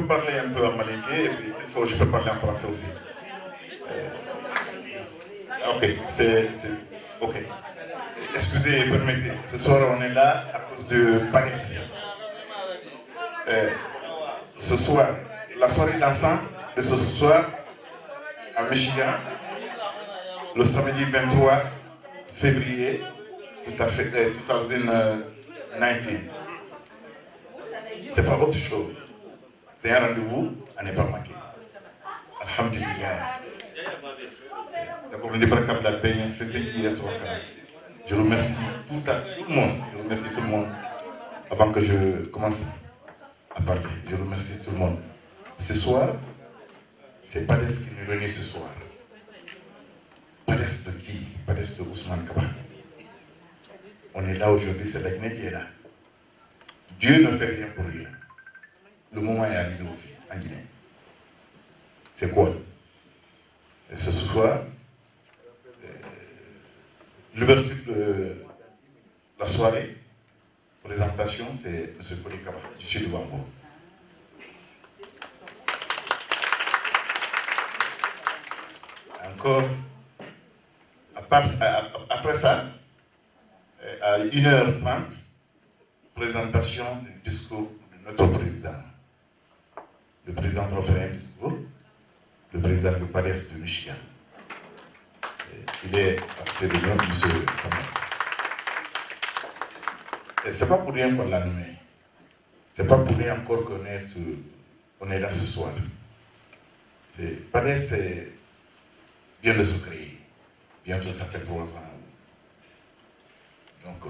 peux parler un peu en malinké et puis s'il faut, je peux parler en français aussi. Ok, ok. Excusez et permettez. Ce soir, on est là à cause de PADES. Ce soir, la soirée dansante de ce soir à Michigan, le samedi 23 février 2019. C'est pas autre chose. C'est un rendez-vous à ne pas manquer. Alhamdulillah. D'abord, je remercie tout le monde. Je remercie tout le monde avant que je commence à parler. Je remercie tout le monde. Ce soir, c'est PADES qui nous réunit ce soir. PADES de qui? PADES de Ousmane Kaba. On est là aujourd'hui, c'est la Guinée qui est là. Dieu ne fait rien pour rien. Le moment est arrivé aussi en Guinée. C'est quoi? Et ce soir, l'ouverture de la soirée, présentation, c'est M. Koli Kaba, du sud de Bambo. Encore, après ça, à 1h30, présentation du discours de notre président. Le président profère un discours, le président de PADES de Michigan. Il est à côté de nous, M. Kamel. Et c'est pas pour rien qu'on l'a nommé. C'est pas pour rien encore qu'on est là ce soir. PADES vient de se créer. Bientôt, ça fait 3 ans. Donc,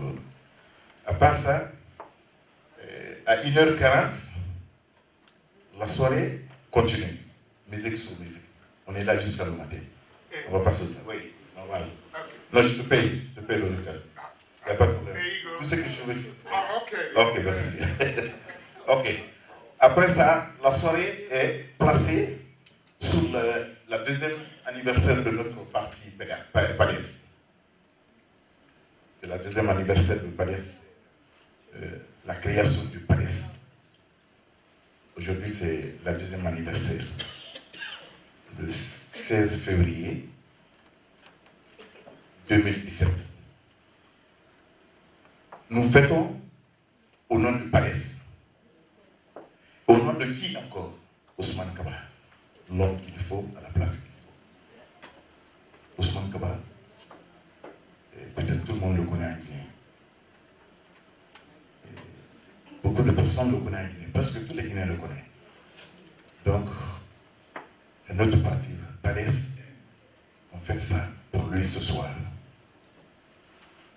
à part ça, à 1h40, la soirée continue. Musique sur musique. On est là jusqu'à le matin. On va pas se dire. Oui, normal. Non, je te paye le local. Il n'y a pas de problème. Tout ce que je veux. Ok, merci. Ok. Après ça, la soirée est placée sur le deuxième anniversaire de notre parti PADES. C'est le deuxième anniversaire de PADES, la création du PADES. Aujourd'hui, c'est le deuxième anniversaire. Le 16 février 2017. Nous fêtons au nom du PADES. Au nom de qui encore? Ousmane Kaba, l'homme qu'il faut à la place qu'il faut. Ousmane Kaba, peut-être tout le monde le connaît en Guinée. Beaucoup de personnes le connaissent en Guinée, presque tous les Guinéens le connaissent. Donc, c'est notre parti, PADES. On fait ça pour lui ce soir.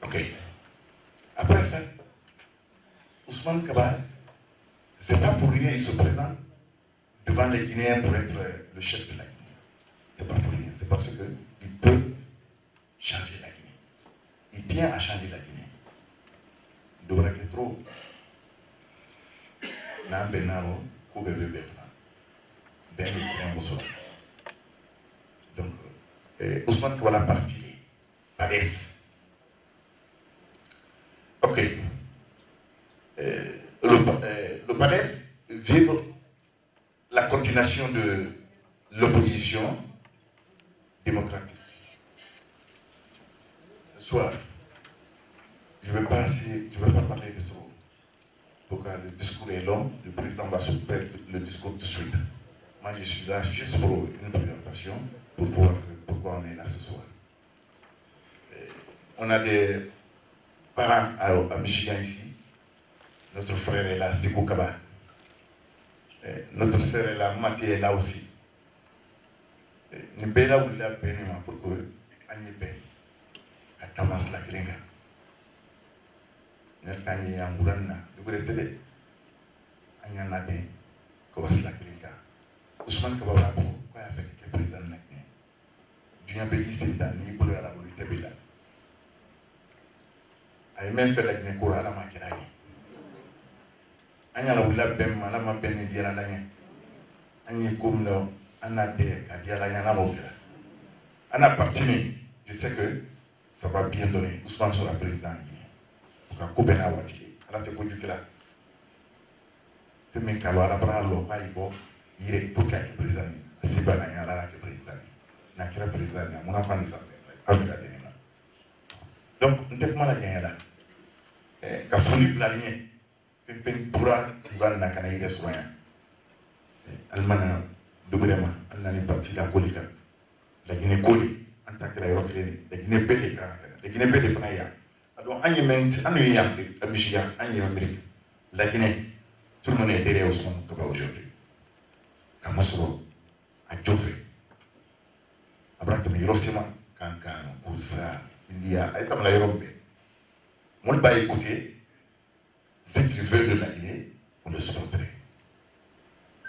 Ok. Après ça, Ousmane Kaba, c'est pas pour rien, il se présente devant les Guinéens pour être le chef de la Guinée. C'est pas pour rien, c'est parce qu'il peut changer la Guinée. Il tient à changer la Guinée. Il devrait être trop. Donc, Ousmane Kaba parti, PADES. Ok. Le PADES vibre la continuation de l'opposition démocratique. Ce soir, je ne vais pas parler de trop. Pourquoi le discours est long, le président va se faire le discours tout de suite. Moi, je suis là juste pour une présentation, pour voir pourquoi on est là ce soir. On a des parents à Michigan ici. Notre frère est là, Sekou Kaba. Notre sœur est là, Mathieu est là aussi. Nous sommes là où il a béni pour que nous béni. À Tamas la Gringa. Nous sommes là où il a béni. Nous sommes là où il a béni. Ousmane Kaba a dit quoi a fait le président de la Guinée. Dieu a béni c'est dans ni pour la volonté de la. A même fait la Guinée pour la maquillage. Anya la wula bem mala ma ben dira la nya anyi comme no ana de ka dia la nya na mokela ana partini je sais que ça va bien donner Ousmane sera président en Guinée pour ka ko ben awati ala te ko jukela fait mes calors à bras l'eau, pas y bo, il est pour qu'il y ait président. C'est pas la yala qui est président. N'a qu'à président, mon enfant ne s'appelle pas. Donc, on te comment la yala. Quand on est la ligne, fait pour la n'a qu'à y soigner. Almana, doublema, elle n'est partie la colique. La Guinée collée, en tant que la Guinée belle, la Guinée belle Faya. Alors, un yémen, un yémen, la Michigan, un yémen Amérique. La Guinée, tout le monde est derrière Ousmane Kaba aujourd'hui. Kamasoro, à Djofé. Abratam Hirosima, Kankan, Kousa, India, et comme la Europe. Mon bas écouter, ce qu'ils veulent de la Guinée, on le supporterait.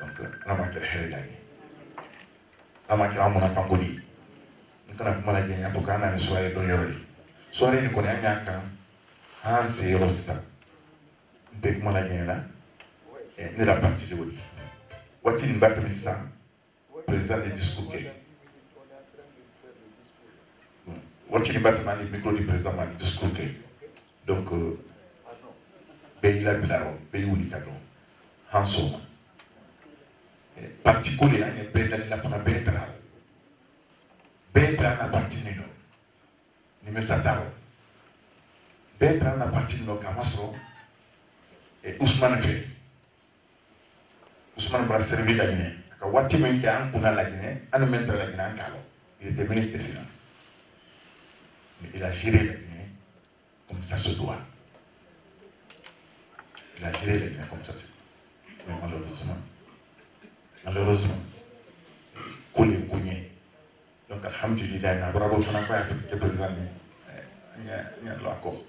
Donc, la marque est gagnée. La marque est à mon Pangoli. Nous avons gagné pour qu'on ait une soirée dans l'Europe. Soirée, nous connaissons un c'est Rossa. Nous avons gagné là. Et nous avons parti de l'Europe. What in Batmissa, président du discours. What in Batman, le micro du président du discours. Donc, pays la Bilaro, pays où il y a en somme. Particulier, il y a un bédal là pour un bédral. Bédral à partir de nous. Nous me sentons. Bédral à partir de nous, Kamasro et Ousmane fait. Ousmane va servir la Guinée. Quand Wati Menke a un la Guinée, a nous mettre la Guinée en calme. Il était ministre des Finances. Mais il a géré la Guinée comme ça se doit. Il a géré la Guinée comme ça se doit. Mais malheureusement, collé au cogné. Donc, alhamdulillah, il y a un bravo sur le président. Il y a un accord.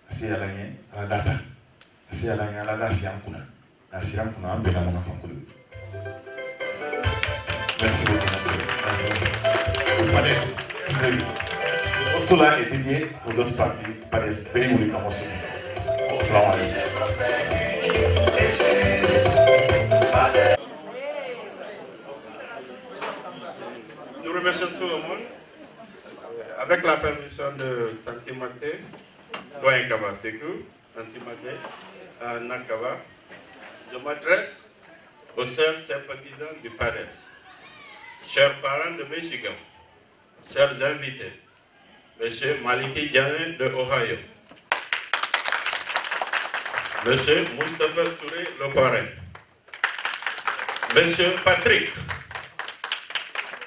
Si elle a la data, si elle a la data, si elle a merci beaucoup, merci. Cela est dédié pour d'autres parties, par des pays où les commencent. Nous remercions tout le monde. Avec la permission de Tanti Maté, Doyen Kaba Sekou, Tanti Maté, Nakaba, je m'adresse aux sœurs sympathisants du PADES, chers parents de Michigan, chers invités, M. Maliki Diané de Ohio, M. Moustapha Touré le parrain, M. Patrick,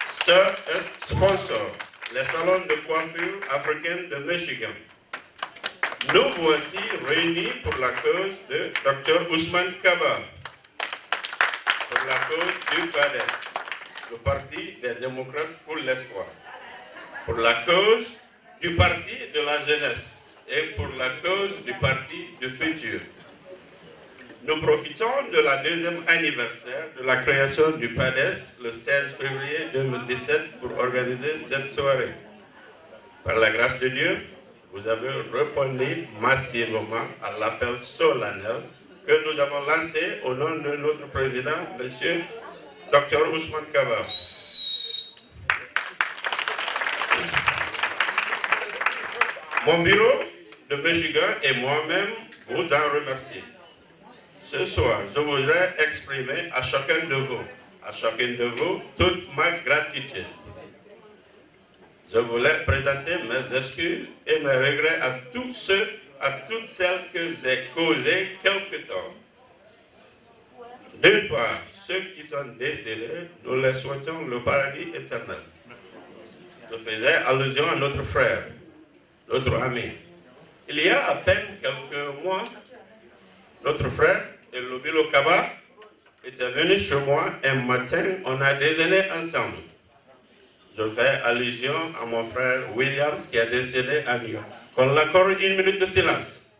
sœurs et sponsors, les salons de coiffure africains de Michigan. Nous voici réunis pour la cause de Dr Ousmane Kaba, pour la cause du PADES, le Parti des démocrates pour l'espoir, pour la cause du Parti de la jeunesse et pour la cause du Parti du futur. Nous profitons de la deuxième anniversaire de la création du PADES le 16 février 2017 pour organiser cette soirée. Par la grâce de Dieu, vous avez répondu massivement à l'appel solennel que nous avons lancé au nom de notre président, M. Dr Ousmane Kaba. Mon bureau de Michigan et moi-même vous en remercie. Ce soir, je voudrais exprimer à chacun de vous, toute ma gratitude. Je voulais présenter mes excuses et mes regrets à tous ceux, à toutes celles que j'ai causé quelque temps. D'une part, ceux qui sont décédés, nous les souhaitons le paradis éternel. Je faisais allusion à notre frère, notre ami. Il y a à peine quelques mois, notre frère, Elobilo Kaba, était venu chez moi un matin, on a déjeuné ensemble. Je fais allusion à mon frère Williams qui est décédé à New York. Qu'on l'accorde une minute de silence.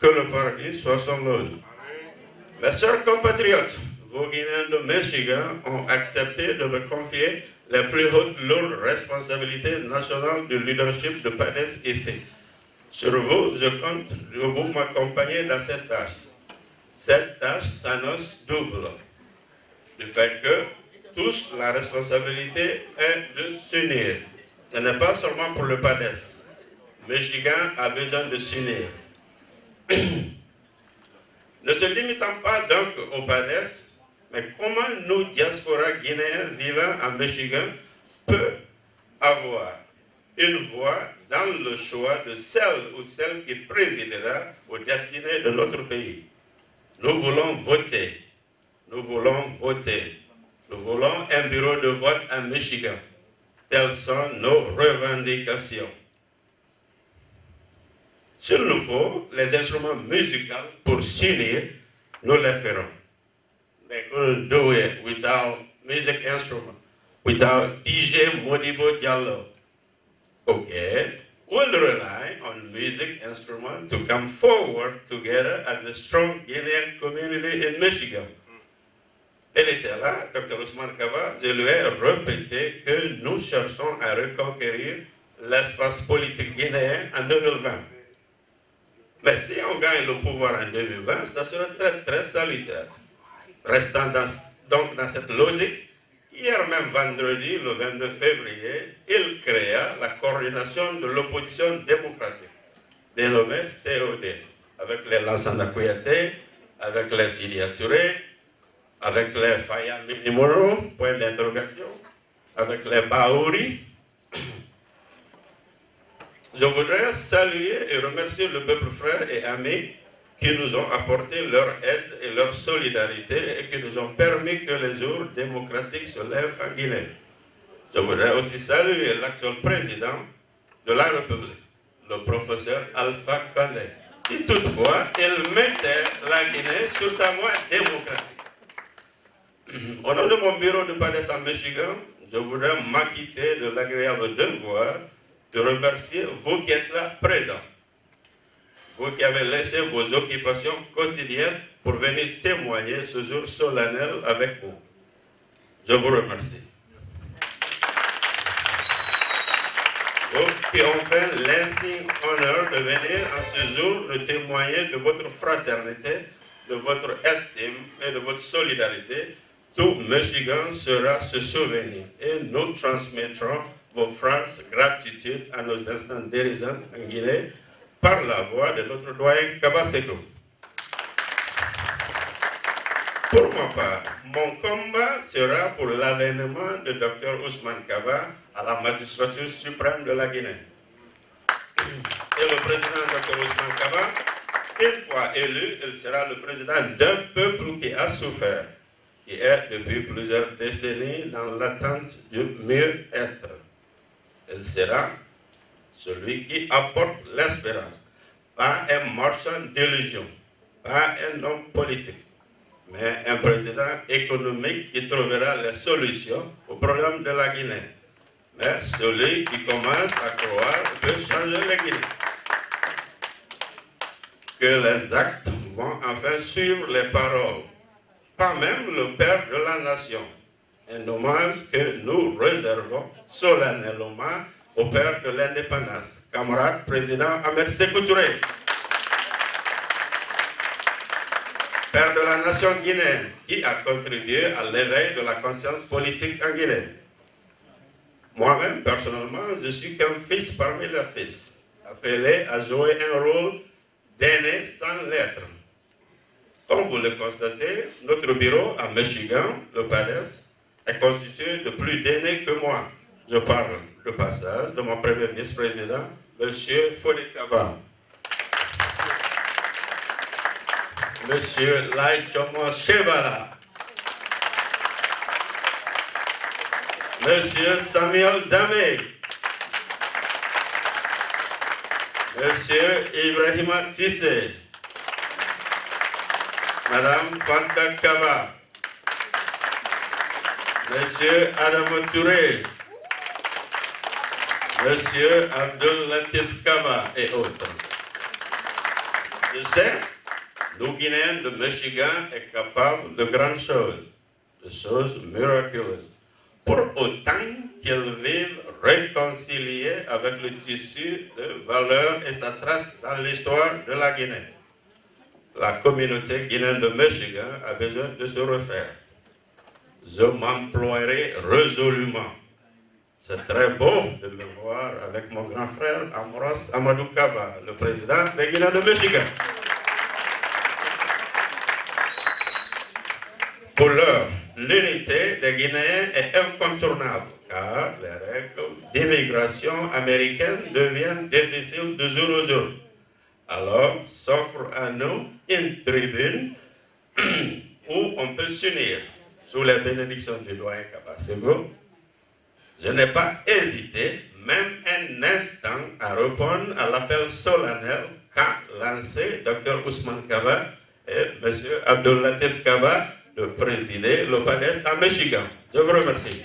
Que le paradis soit son loge. Mes chers compatriotes, vos Guinéens de Michigan ont accepté de me confier les plus hautes lourdes responsabilités nationales du leadership de PADES ici. Sur vous, je compte de vous m'accompagner dans cette tâche. Cette tâche s'annonce double. Du fait que tous, la responsabilité est de s'unir. Ce n'est pas seulement pour le PADES. Michigan a besoin de s'unir. limitant pas donc au PADES, mais comment nous, diaspora guinéens vivant à Michigan, peut avoir une voix dans le choix de celle ou celle qui présidera aux destinées de notre pays. Nous voulons voter. Nous voulons voter. Nous voulons un bureau de vote à Michigan. Telles sont nos revendications. S'il nous faut les instruments musicaux pour s'unir, nous les ferons. They couldn't do it without music instrument, without DJ Modibo Diallo. Okay, we'll rely on music instruments to come forward together as a strong Guinean community in Michigan. Elle était là, Dr. Ousmane Kaba, je lui ai répété que nous cherchons à reconquérir l'espace politique guinéen en 2020. Mais si on gagne le pouvoir en 2020, ça sera très très salutaire. Restant donc dans cette logique, hier même vendredi, le 22 février, il créa la coordination de l'opposition démocratique, dénommée COD, avec les Lansana Kouyaté, avec les Sidia Touré, avec les Faya Minimoro, point d'interrogation, avec les Baouri. Je voudrais saluer et remercier le peuple frère et ami qui nous ont apporté leur aide et leur solidarité et qui nous ont permis que les jours démocratiques se lèvent en Guinée. Je voudrais aussi saluer l'actuel président de la République, le professeur Alpha Condé, si toutefois il mettait la Guinée sur sa voie démocratique. Au nom de mon bureau de PADES en Michigan, je voudrais m'acquitter de l'agréable devoir de remercier vous qui êtes là présents. Vous qui avez laissé vos occupations quotidiennes pour venir témoigner ce jour solennel avec vous. Je vous remercie. Vous qui ont fait l'insigne honneur de venir en ce jour de témoigner de votre fraternité, de votre estime et de votre solidarité, tout Michigan sera se souvenir et nous transmettrons vos phrases gratitude à nos instants dirigeants en Guinée par la voix de notre doyen Kaba Sékou. Pour ma part, mon combat sera pour l'avènement de Dr. Ousmane Kaba à la magistrature suprême de la Guinée. Et le président Dr. Ousmane Kaba, une fois élu, il sera le président d'un peuple qui a souffert, qui est depuis plusieurs décennies dans l'attente du mieux-être. Il sera celui qui apporte l'espérance, pas un marchand d'illusions, pas un homme politique, mais un président économique qui trouvera les solutions aux problèmes de la Guinée. Mais celui qui commence à croire peut changer la Guinée. Que les actes vont enfin suivre les paroles, pas même le père de la nation. Un hommage que nous réservons solennellement au père de l'indépendance, camarade président Ahmed Sékou Touré. Père de la nation guinéenne, qui a contribué à l'éveil de la conscience politique en Guinée. Moi-même, personnellement, je suis qu'un fils parmi les fils, appelé à jouer un rôle d'aîné sans lettres. Comme vous le constatez, notre bureau à Michigan, le PADES, est constitué de plus d'aînés que moi. Je parle de passage de mon premier vice-président, M. Fodé Kaba. M. Lai Chomo Chebala. M. Samuel Damé. M. Ibrahima Sissé. Madame Fanta Kaba. Monsieur Adam Touré, Monsieur Abdul Latif Kaba et autres. Je sais, nous Guinéens de Michigan est capable de grandes choses, de choses miraculeuses, pour autant qu'ils vivent réconciliés avec le tissu de valeurs et sa trace dans l'histoire de la Guinée. La communauté guinéenne de Michigan a besoin de se refaire. Je m'emploierai résolument. C'est très beau de me voir avec mon grand frère Amoros Amadou Kaba, le président des Guinéens de Michigan. l'unité des Guinéens est incontournable, car les règles d'immigration américaine deviennent difficiles de jour au jour. Alors s'offre à nous une tribune où on peut s'unir sous les bénédictions du doyen Kabasego. Je n'ai pas hésité, même un instant, à répondre à l'appel solennel qu'a lancé Dr Ousmane Kaba et M. Abdul Latif Kaba de présider le PADES à Michigan. Je vous remercie.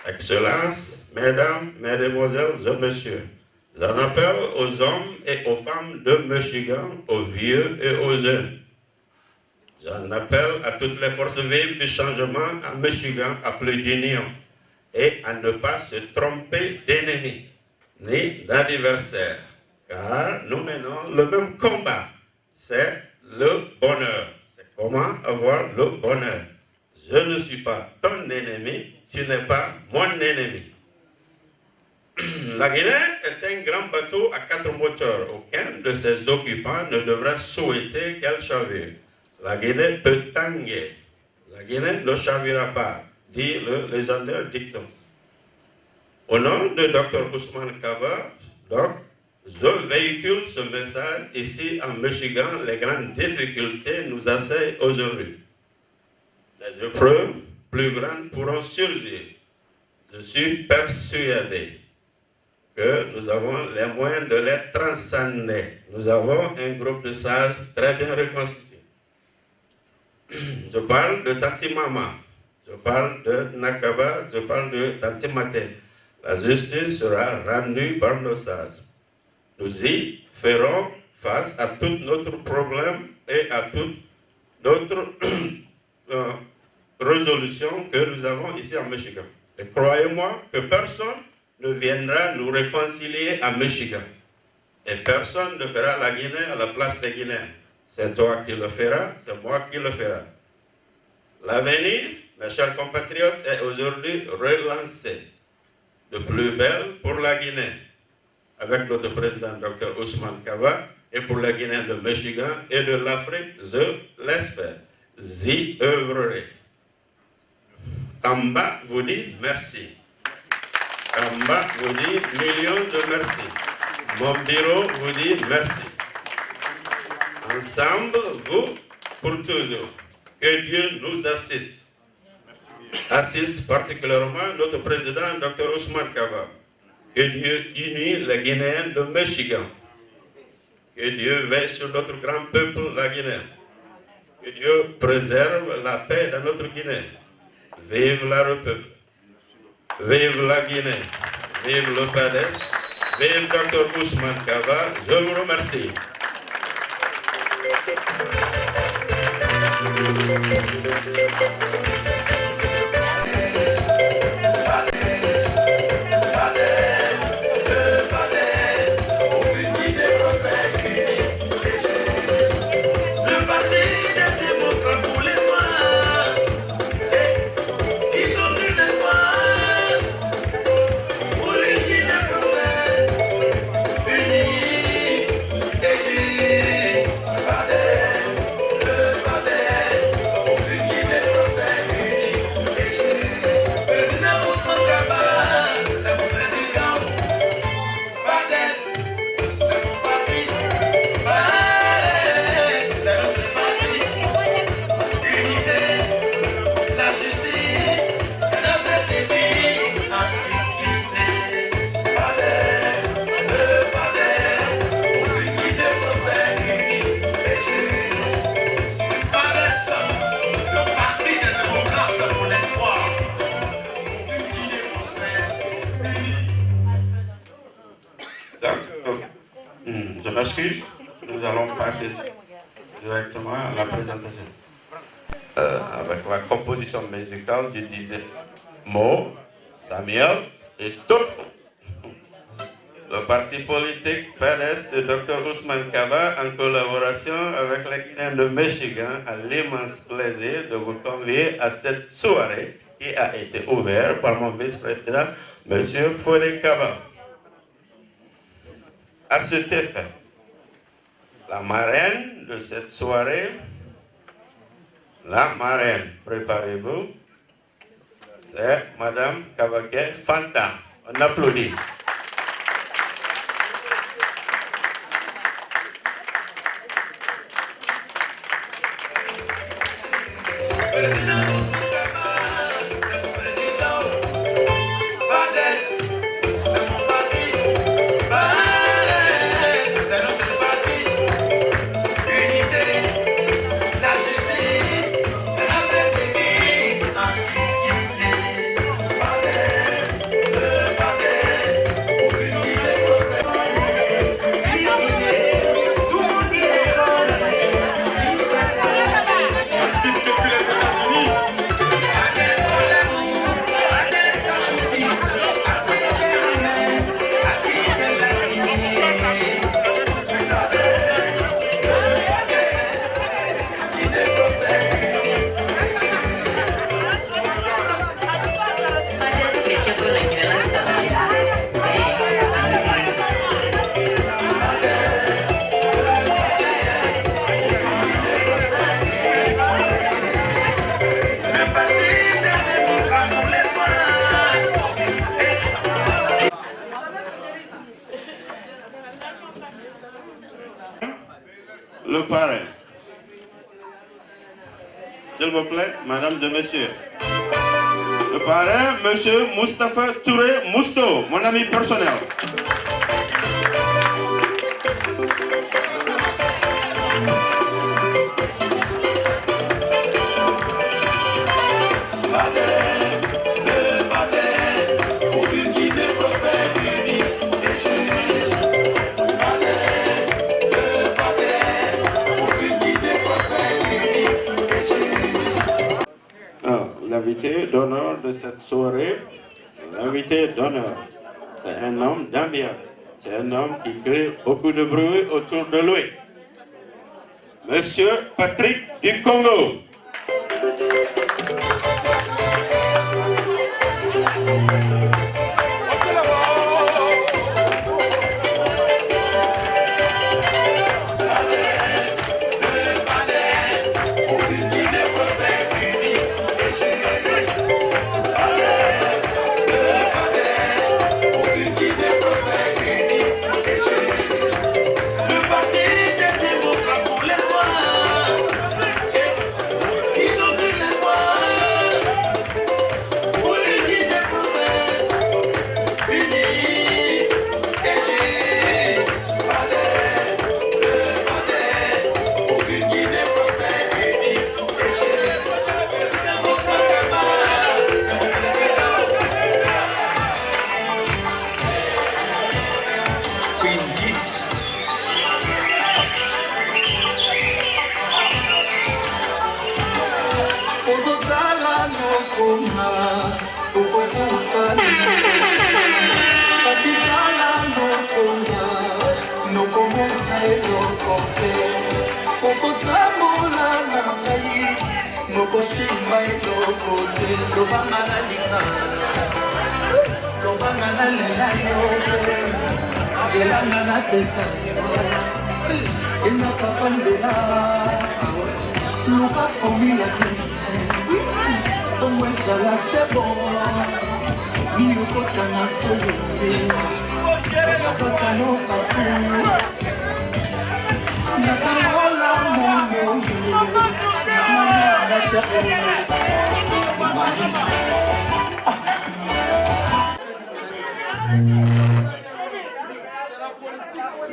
Excellences, mesdames, mesdemoiselles et messieurs, j'en appelle aux hommes et aux femmes de Michigan, aux vieux et aux jeunes. J'en appelle à toutes les forces vives du changement à Michigan à plus d'union et à ne pas se tromper d'ennemis ni d'adversaires, car nous menons le même combat, c'est le bonheur. C'est comment avoir le bonheur. Je ne suis pas ton ennemi, tu n'es pas mon ennemi. La Guinée est un grand bateau à 4 moteurs. Aucun de ses occupants ne devra souhaiter qu'elle chavire. La Guinée peut tanguer. La Guinée ne chavira pas, dit le légendaire dicton. Au nom de Dr Ousmane Kaba, donc, je véhicule ce message ici en Michigan. Les grandes difficultés nous assaillent aujourd'hui. Les épreuves plus grandes pourront surgir. Je suis persuadé que nous avons les moyens de les transcender. Nous avons un groupe de sages très bien reconstitué. Je parle de Tanti Mama, je parle de Nakaba, je parle de Tanti Mate. La justice sera rendue par nos sages. Nous y ferons face à tous notre problèmes et à toutes notre résolution que nous avons ici en Michigan. Et croyez-moi que personne ne viendra nous réconcilier à Michigan. Et personne ne fera la Guinée à la place des Guinéens. C'est toi qui le feras, c'est moi qui le ferai. L'avenir, mes chers compatriotes, est aujourd'hui relancé de plus belle pour la Guinée, avec notre président Dr Ousmane Kaba, et pour les Guinéens de Michigan et de l'Afrique, je l'espère. J'y œuvrerai. Tamba vous dit merci. Tamba vous dit millions de merci. Mon bureau vous dit merci. Ensemble, vous, pour toujours. Que Dieu nous assiste. Assiste particulièrement notre président, Dr Ousmane Kaba. Que Dieu unit les Guinéens de Michigan. Que Dieu veille sur notre grand peuple, la Guinée. Que Dieu préserve la paix dans notre Guinée. Vive la République. Vive la Guinée. Vive le PADES. Vive Dr Ousmane Kaba. Je vous remercie. Je m'excuse, nous allons passer directement à la présentation. Avec la composition musicale du disait Mo, Samuel et tout. Le parti politique PADES de Dr Ousmane Kaba, en collaboration avec les Guinéens de Michigan, a l'immense plaisir de vous convier à cette soirée qui a été ouverte par mon vice-président, M. Fodé Kaba. À cet effet, la marraine de cette soirée. La marraine, préparez-vous. C'est Madame Kabake Fanta. On applaudit. Le parrain. S'il vous plaît, mesdames et messieurs. Le parrain, monsieur Moustapha Touré Mousto, mon ami personnel. L'invité d'honneur de cette soirée, l'invité d'honneur, c'est un homme d'ambiance, c'est un homme qui crée beaucoup de bruit autour de lui. Monsieur Patrick du Congo.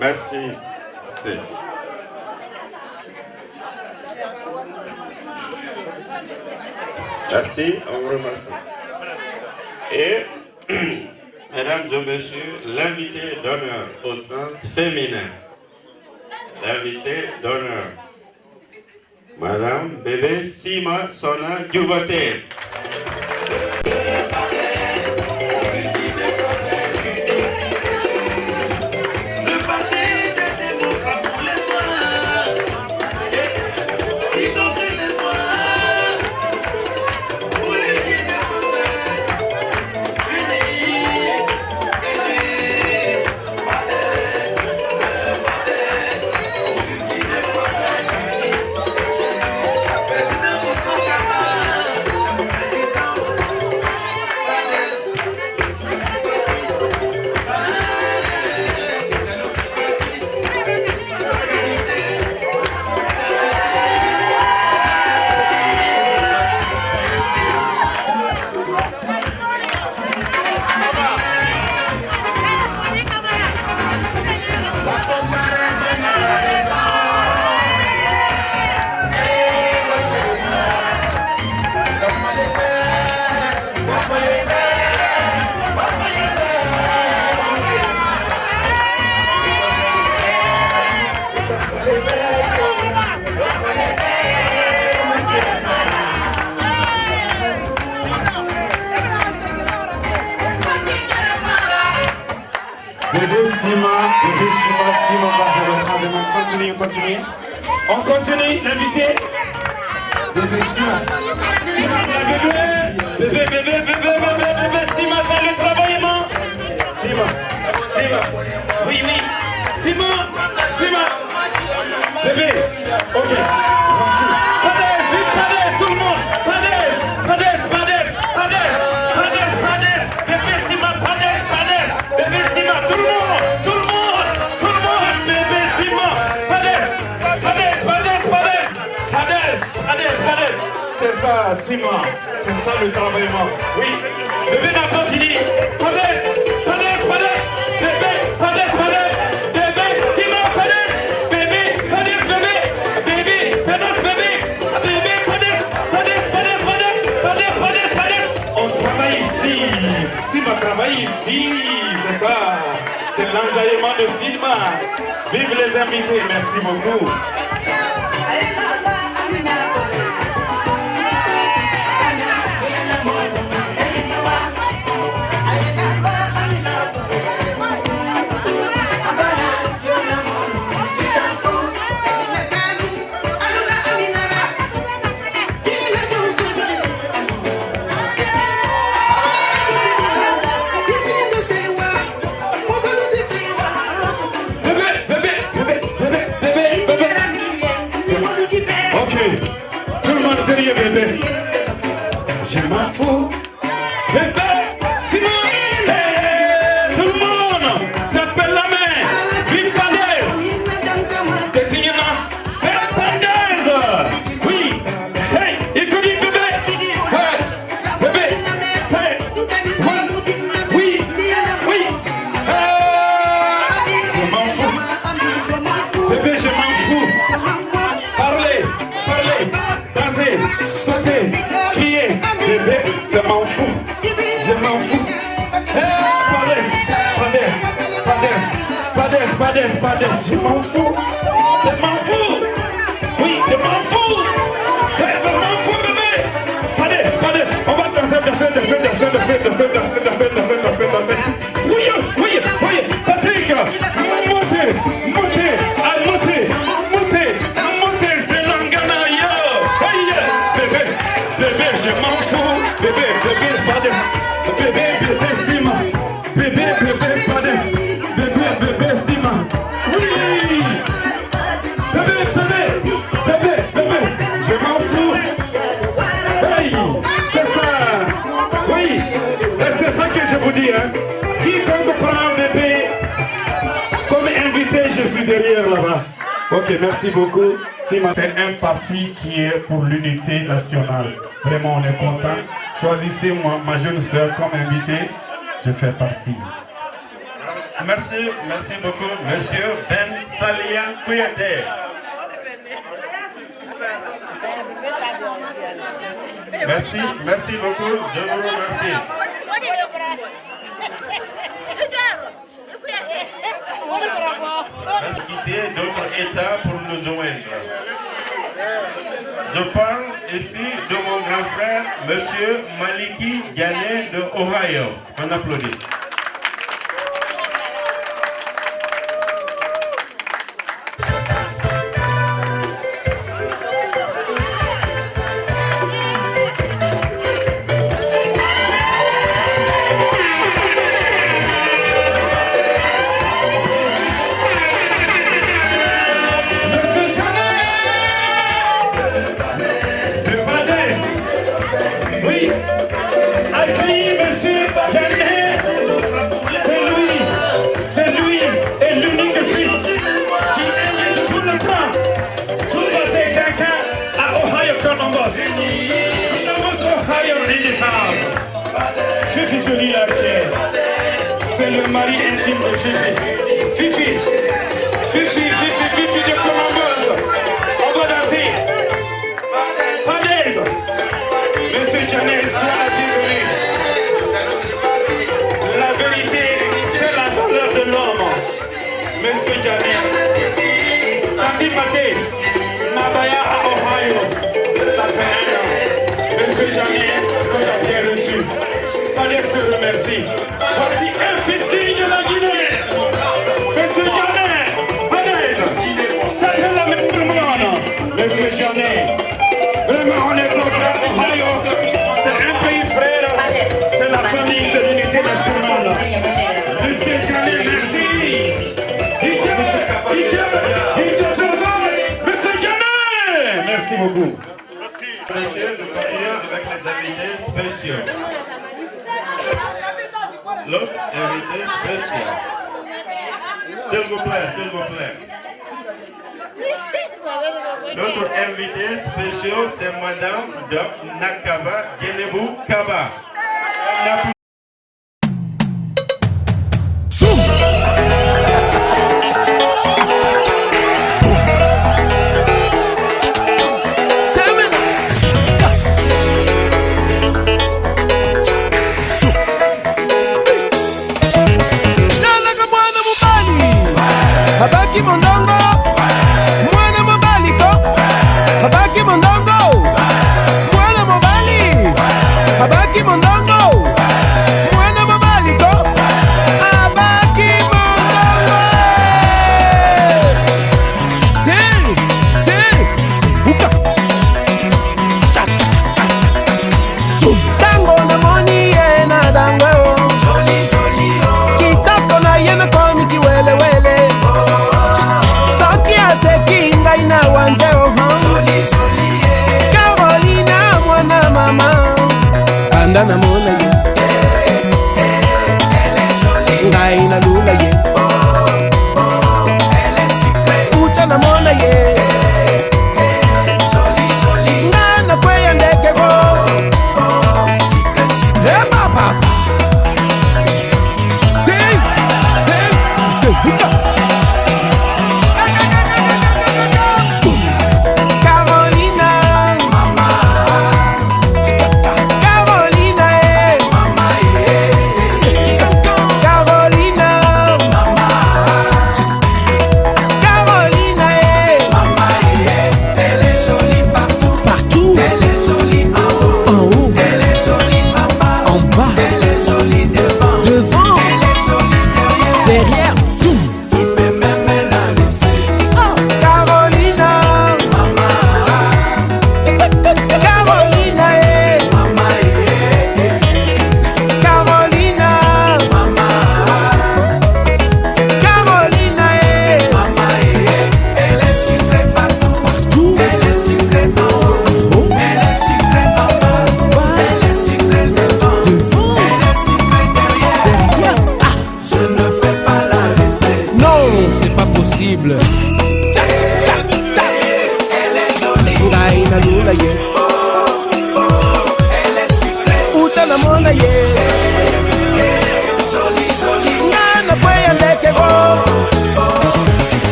Merci. Merci, on vous remercie. Et, mesdames et messieurs, l'invité d'honneur au sens féminin. L'invité d'honneur. Madame Bébé Sima Sona Djoubate. continue. On continue, l'invité. Bébé Sima, ça le travaillement. Sima. Oui. Sima. Bébé, ok. Padès, tout le monde. Padès. Bébé Sima, Padès. Bébé Sima, tout le monde. Bébé Sima, Padès. C'est ça, Sima. C'est ça le travaillement. Oui. Bébé n'a pas fini. Padès. Bébé, Padès. Bébé Sima, Padès. Bébé, Padès. On travaille ici. Sima travaille ici. C'est ça. C'est l'enjaillement de Sima. Vive les invités. Merci beaucoup. Bébé, je m'en fous. Bébé, Simon, hey, tout le monde, t'appelles la main. Vive Padès. Tétignement, Padès. Oui, hey, il te dit bébé. Hey, bébé, c'est. Oui. Je m'en fous. Bébé, je m'en fous. Parlez. Sauter, crier, bébé, ça m'en fout, je m'en fous. Padès, je m'en fous, oui, je m'en fous, bébé. Padès, on va danser. Oui, Patrick, montez, c'est l'angana, yo. Bébé, je m'en fous. Bébé, Padès. Bébé, Sima. Bébé, Padès. Bébé, Sima. Oui. Bébé, je m'en fous. Hey, c'est ça. Oui, c'est ça que je vous dis. Hein. Quiconque prend bébé comme invité, je suis derrière là-bas. Ok, merci beaucoup. C'est un parti qui est pour l'unité nationale. Vraiment, on est content. Choisissez-moi, ma jeune sœur, comme invitée. Je fais partie. Merci beaucoup, monsieur Ben Salia Kouyaté. Merci beaucoup, je vous remercie. Merci de quitter d'autres États pour nous joindre. Je parle ici de mon grand frère, monsieur Maliki Diané de Ohio. On applaudit. C'est le mari intime de Fifi. Fifi de Columbus. On va danser. Padès. Monsieur Janel, sois la bienvenue. La vérité, c'est la valeur de l'homme. Monsieur Janel. Tati Maté, Nabaya à Ohio. Ça fait 1 an. Monsieur Janel, vous avez bien reçu. Padès te remercie. Voici un fils digne de la Guinée. Monsieur Janel, Padès. messieurs, nous continuons avec les invités spéciaux. L'autre invité spécial. S'il vous plaît, s'il vous plaît. Notre invité spécial, c'est Madame Doc Nakaba Genebou Kaba. Habaki mondongo, mwana mobali ko. Habaki mondongo, mwana mobali. Habaki mondongo, mwana mobali ko. Habaki mondongo. Uka. Dango na moni ye na dango. Joli joli yo. Kitoko na ye na komi kiwele wele. Kinga ina wanje Carolina mwana mama Anda na mona ye Elle est jolie Ngai na lula ye Elle est sucrée Uta na mona ye Jolie jolie Nana kweya ndeke go Sucré sucré Ema papa C'est Uta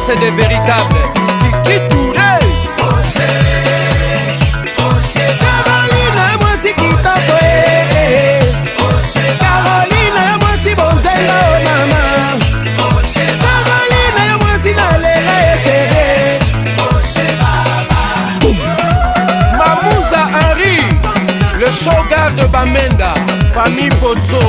c'est des véritables Kiki Touré. Carolina, moi si kitoko Carolina, moi si bonzenga oh mama Carolina, moi si nalela chérie Mamouza Henry, le shogar de Bamenda, famille Photo.